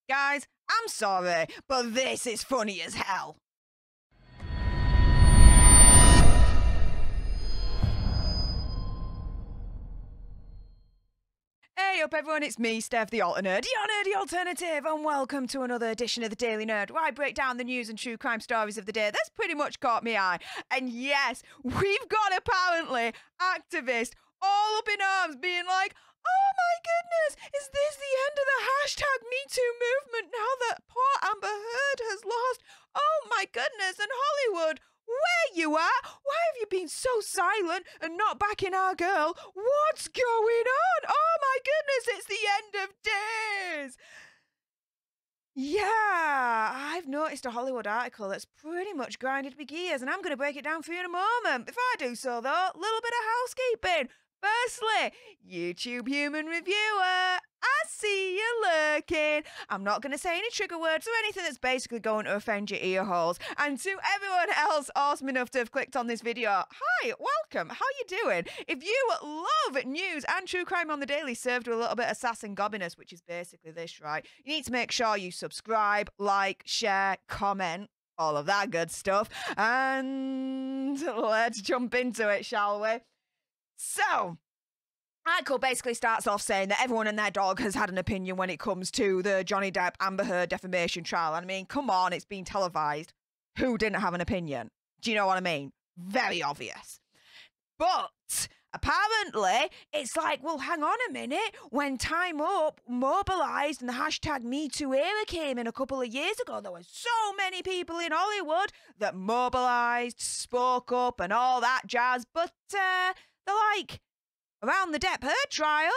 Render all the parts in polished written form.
Guys, I'm sorry, but this is funny as hell. Hey up everyone, it's me, Stef The Alter Nerd, your nerdy alternative, and welcome to another edition of the Daily Nerd, where I break down the news and true crime stories of the day that's pretty much caught me eye. And yes, we've got apparently activists all up in arms being like, oh my goodness, is this the end of the hashtag MeToo movement now that poor Amber Heard has lost? Oh my goodness, and Hollywood, where you at? Why have you been so silent and not backing our girl? What's going on? Oh my goodness, it's the end of days. Yeah, I've noticed a Hollywood article that's pretty much grinded my gears, and I'm going to break it down for you in a moment. Before I do so, though, a little bit of housekeeping. Firstly, YouTube human reviewer, I see you lurking. I'm not going to say any trigger words or anything that's basically going to offend your ear holes. And to everyone else awesome enough to have clicked on this video, hi, welcome, how you doing? If you love news and true crime on the daily served with a little bit of sass and gobbiness, which is basically this, right? You need to make sure you subscribe, like, share, comment, all of that good stuff. And let's jump into it, shall we? So, article basically starts off saying that everyone and their dog has had an opinion when it comes to the Johnny Depp Amber Heard defamation trial. I mean, come on, it's been televised. Who didn't have an opinion? Do you know what I mean? Very obvious. But apparently, it's like, well, hang on a minute. When Time Up mobilised and the hashtag MeToo era came in a couple of years ago, there were so many people in Hollywood that mobilised, spoke up and all that jazz. But they're like, around the Depp Heard trial?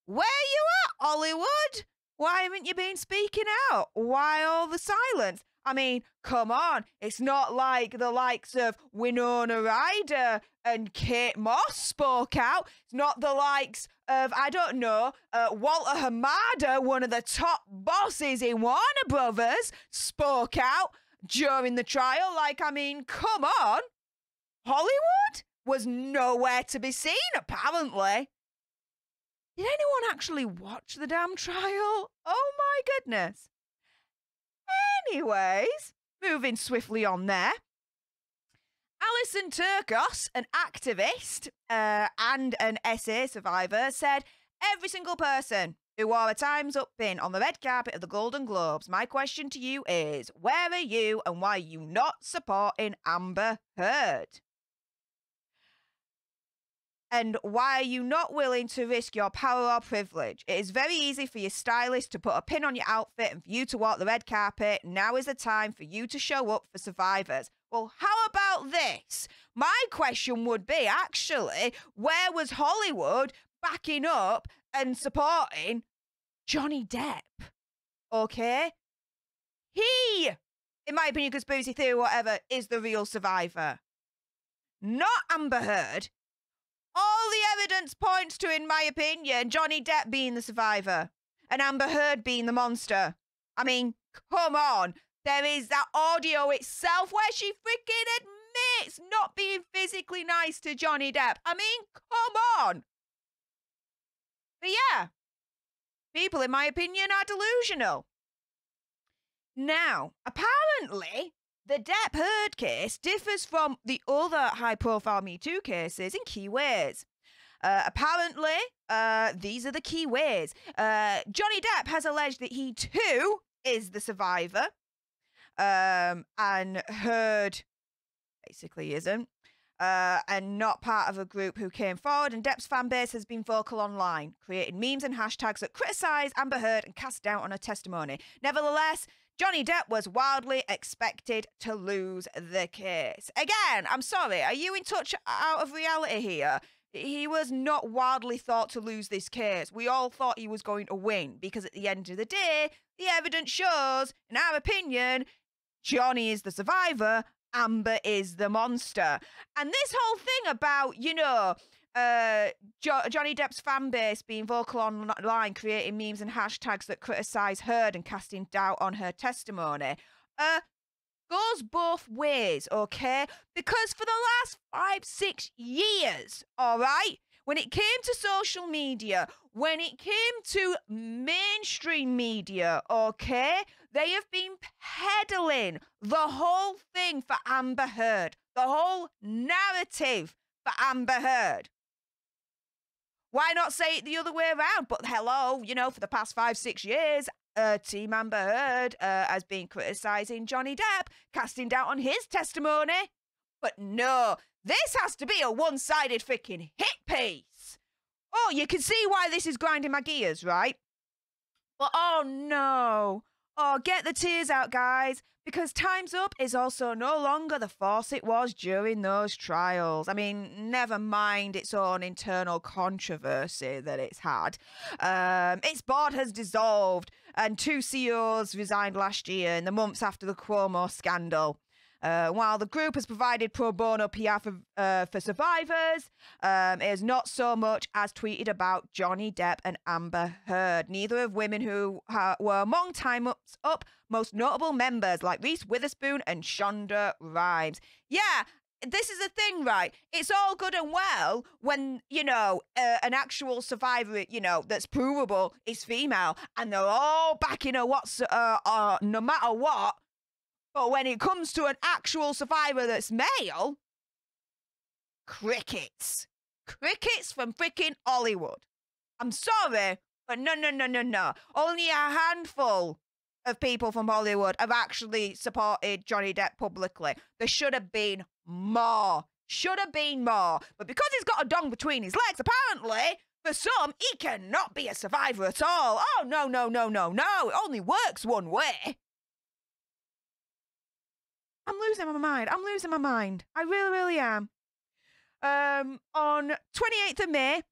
Where you at, Hollywood? Why haven't you been speaking out? Why all the silence? I mean, come on. It's not like the likes of Winona Ryder and Kate Moss spoke out. It's not the likes of, I don't know, Walter Hamada, one of the top bosses in Warner Brothers, spoke out during the trial. Like, I mean, come on. Hollywood was nowhere to be seen, apparently. Did anyone actually watch the damn trial? Oh my goodness. Anyways, moving swiftly on there. Alison Turkos, an activist and an SA survivor, said, every single person who wore a Time's Up pin on the red carpet of the Golden Globes, my question to you is, where are you and why are you not supporting Amber Heard? And why are you not willing to risk your power or privilege? It is very easy for your stylist to put a pin on your outfit and for you to walk the red carpet. Now is the time for you to show up for survivors. Well, how about this? My question would be, actually, where was Hollywood backing up and supporting Johnny Depp? Okay? He, in my opinion, conspiracy theory, whatever, is the real survivor. Not Amber Heard. All the evidence points to, in my opinion, Johnny Depp being the survivor and Amber Heard being the monster. I mean, come on. There is that audio itself where she freaking admits not being physically nice to Johnny Depp. I mean, come on. But yeah, people, in my opinion, are delusional. Now, apparently, the Depp Heard case differs from the other high-profile MeToo cases in key ways. Apparently, these are the key ways. Johnny Depp has alleged that he, too, is the survivor, and Heard basically isn't, and not part of a group who came forward, and Depp's fan base has been vocal online, creating memes and hashtags that criticise Amber Heard and cast doubt on her testimony. Nevertheless, Johnny Depp was wildly expected to lose the case. Again, I'm sorry, are you in touch out of reality here? He was not wildly thought to lose this case. We all thought he was going to win because at the end of the day, the evidence shows, in our opinion, Johnny is the survivor, Amber is the monster. And this whole thing about, you know, Johnny Depp's fan base being vocal online, creating memes and hashtags that criticise Heard and casting doubt on her testimony, goes both ways, okay? Because for the last 5-6 years, all right, when it came to social media, when it came to mainstream media, okay, they have been peddling the whole thing for Amber Heard, the whole narrative for Amber Heard. Why not say it the other way around? But hello, you know, for the past 5-6 years, Team Amber Heard has been criticising Johnny Depp, casting doubt on his testimony. But no, this has to be a one-sided freaking hit piece. Oh, you can see why this is grinding my gears, right? But oh no. Oh, get the tears out, guys, because Time's Up is also no longer the force it was during those trials. I mean, never mind its own internal controversy that it's had. Its board has dissolved, and 2 CEOs resigned last year in the months after the Cuomo scandal. While the group has provided pro bono PR for survivors, it has not so much as tweeted about Johnny Depp and Amber Heard, neither of women who were among Time Up most notable members like Reese Witherspoon and Shonda Rhimes. Yeah, this is the thing, right? It's all good and well when, you know, an actual survivor, you know, that's provable is female, and they're all backing her no matter what. But when it comes to an actual survivor that's male, crickets. Crickets from freaking Hollywood. I'm sorry, but no. Only a handful of people from Hollywood have actually supported Johnny Depp publicly. There should have been more. But because he's got a dong between his legs, apparently, for some, he cannot be a survivor at all. Oh, no. It only works one way. I'm losing my mind. I really am. On 28th of May,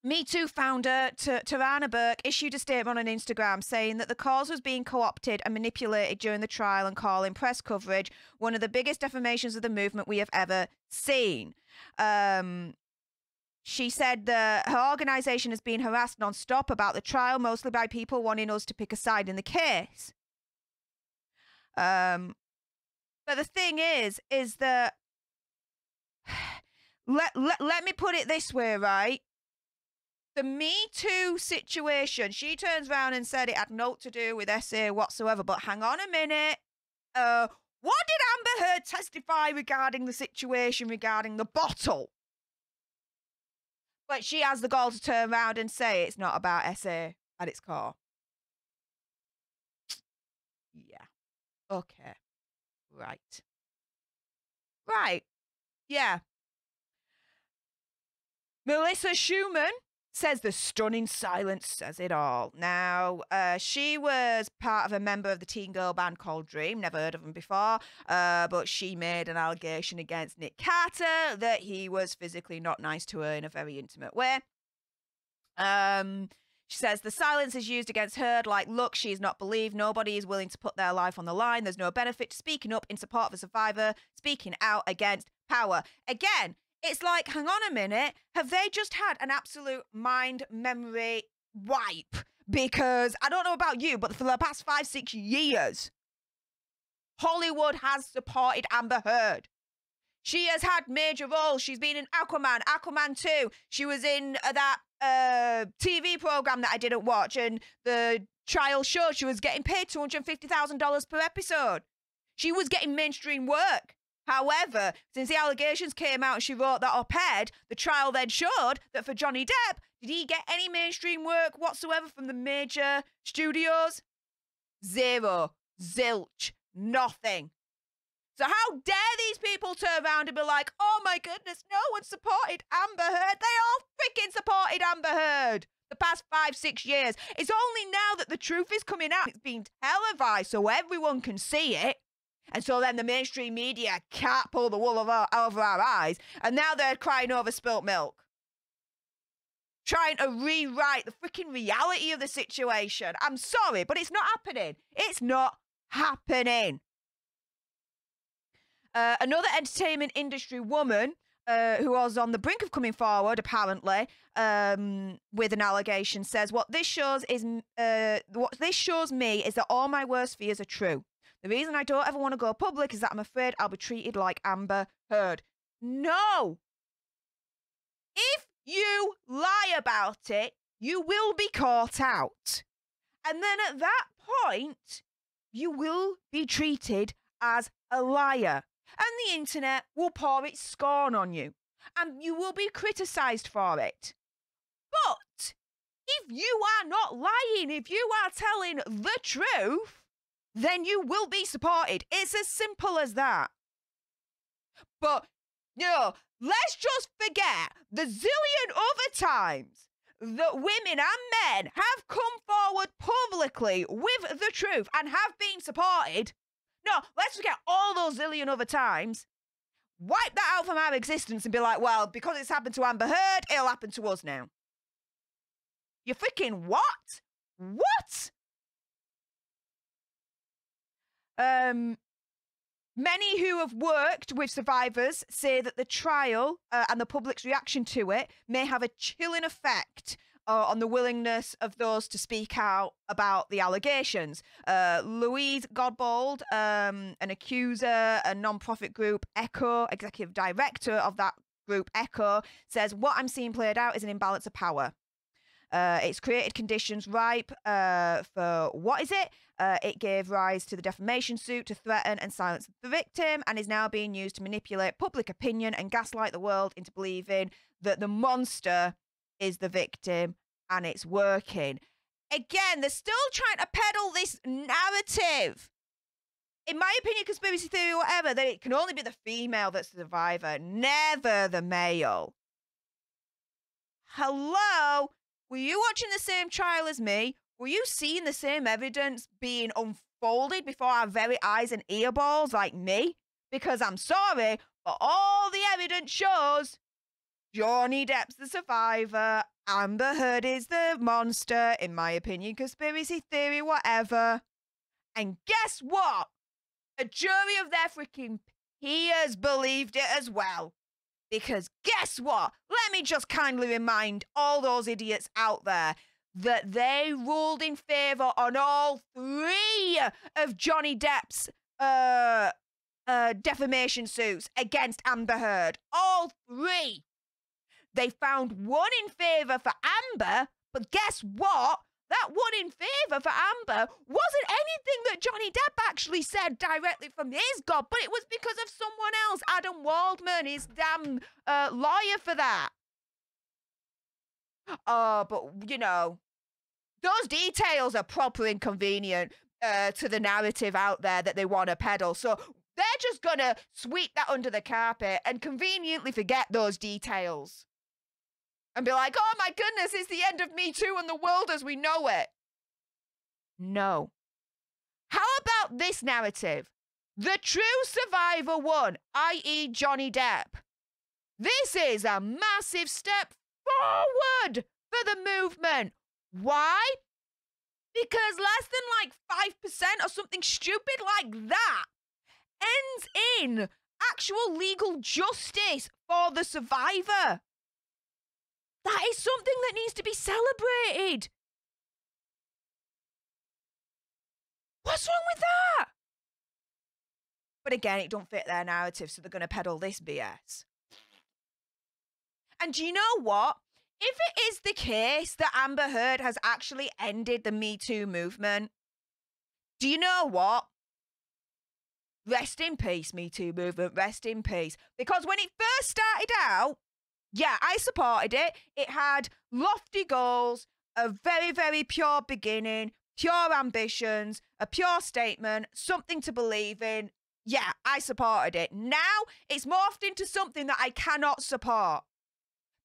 MeToo founder Tarana Burke issued a statement on Instagram saying that the cause was being co-opted and manipulated during the trial and calling press coverage one of the biggest defamations of the movement we have ever seen. She said that her organisation has been harassed non-stop about the trial, mostly by people wanting us to pick a side in the case. But the thing is that let me put it this way, right? The Me Too situation, she turns around and said it had naught to do with SA whatsoever. But hang on a minute. What did Amber Heard testify regarding the situation regarding the bottle? But she has the gall to turn around and say it's not about SA at its core. Yeah. Okay. Right. Yeah. Melissa Schumann says the stunning silence says it all. Now, she was part of a member of the teen girl band called Dream. Never heard of them before. But she made an allegation against Nick Carter that he was physically not nice to her in a very intimate way. She says the silence is used against Heard like, look, she is not believed. Nobody is willing to put their life on the line. There's no benefit to speaking up in support of a survivor, speaking out against power. Again, it's like, hang on a minute. Have they just had an absolute mind memory wipe? Because I don't know about you, but for the past 5-6 years, Hollywood has supported Amber Heard. She has had major roles. She's been in Aquaman, Aquaman 2. She was in that TV program that I didn't watch, and the trial showed she was getting paid $250,000 per episode. She was getting mainstream work. However, since the allegations came out and she wrote that op-ed, the trial then showed that for Johnny Depp, did he get any mainstream work whatsoever from the major studios? Zero. Zilch. Nothing. So how dare these people turn around and be like, oh my goodness, no one supported Amber Heard. They all freaking supported Amber Heard the past 5-6 years. It's only now that the truth is coming out. It's being televised so everyone can see it. And so then the mainstream media can't pull the wool over our eyes. And now they're crying over spilt milk. Trying to rewrite the freaking reality of the situation. I'm sorry, but it's not happening. It's not happening. Another entertainment industry woman who was on the brink of coming forward, apparently, with an allegation, says, what this shows me is that all my worst fears are true. The reason I don't ever want to go public is that I'm afraid I'll be treated like Amber Heard. No! If you lie about it, you will be caught out. And then at that point, you will be treated as a liar. And the internet will pour its scorn on you. And you will be criticised for it. But if you are not lying, if you are telling the truth, then you will be supported. It's as simple as that. But, let's just forget the zillion other times that women and men have come forward publicly with the truth and have been supported. No, let's forget all those zillion other times. Wipe that out from our existence and be like, well, because it's happened to Amber Heard, it'll happen to us now. You freaking what? What? Many who have worked with survivors say that the trial and the public's reaction to it may have a chilling effect on the willingness of those to speak out about the allegations. Louise Godbold, an accuser, a non-profit group, ECHO, executive director of that group, ECHO, says, what I'm seeing played out is an imbalance of power. It's created conditions ripe for, what is it? It gave rise to the defamation suit to threaten and silence the victim and is now being used to manipulate public opinion and gaslight the world into believing that the monster is the victim and it's working. Again, they're still trying to peddle this narrative. In my opinion, conspiracy theory or whatever, that it can only be the female that's the survivor, never the male. Hello? Were you watching the same trial as me? Were you seeing the same evidence being unfolded before our very eyes and earballs like me? Because I'm sorry, but all the evidence shows Johnny Depp's the survivor, Amber Heard is the monster, in my opinion, conspiracy theory, whatever. And guess what? A jury of their freaking peers believed it as well. Because guess what? Let me just kindly remind all those idiots out there that they ruled in favour on all three of Johnny Depp's defamation suits against Amber Heard. All three. They found one in favour for Amber, but guess what? That one in favour for Amber wasn't anything that Johnny Depp actually said directly from his God, but it was because of someone else, Adam Waldman, his damn lawyer for that. But, those details are proper inconvenient to the narrative out there that they want to peddle. So they're just going to sweep that under the carpet and conveniently forget those details. And be like, oh my goodness, it's the end of MeToo and the world as we know it. No. How about this narrative? The true survivor won, i.e. Johnny Depp. This is a massive step forward for the movement. Why? Because less than 5% or something stupid like that ends in actual legal justice for the survivor. That is something that needs to be celebrated. What's wrong with that? But again, it don't fit their narrative, so they're going to peddle this BS. And do you know what? If it is the case that Amber Heard has actually ended the Me Too movement, do you know what? Rest in peace, Me Too movement. Rest in peace. Because when it first started out, yeah, I supported it. It had lofty goals, a very, very pure beginning, pure ambitions, a pure statement, something to believe in. Yeah, I supported it. Now it's morphed into something that I cannot support.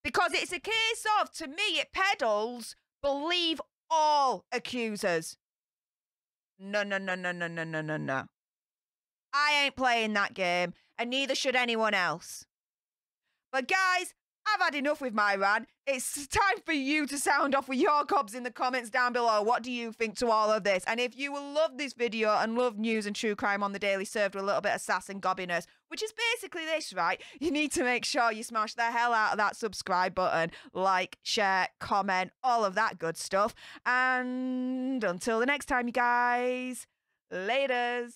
Because it's a case of, to me, it peddles believe all accusers. No. I ain't playing that game, and neither should anyone else. But guys, I've had enough with my rant. It's time for you to sound off with your cobs in the comments down below. What do you think to all of this? And if you will love this video and love news and true crime on the daily served with a little bit of sass and gobbiness, which is basically this, right? You need to make sure you smash the hell out of that subscribe button, like, share, comment, all of that good stuff. And until the next time, you guys, laters.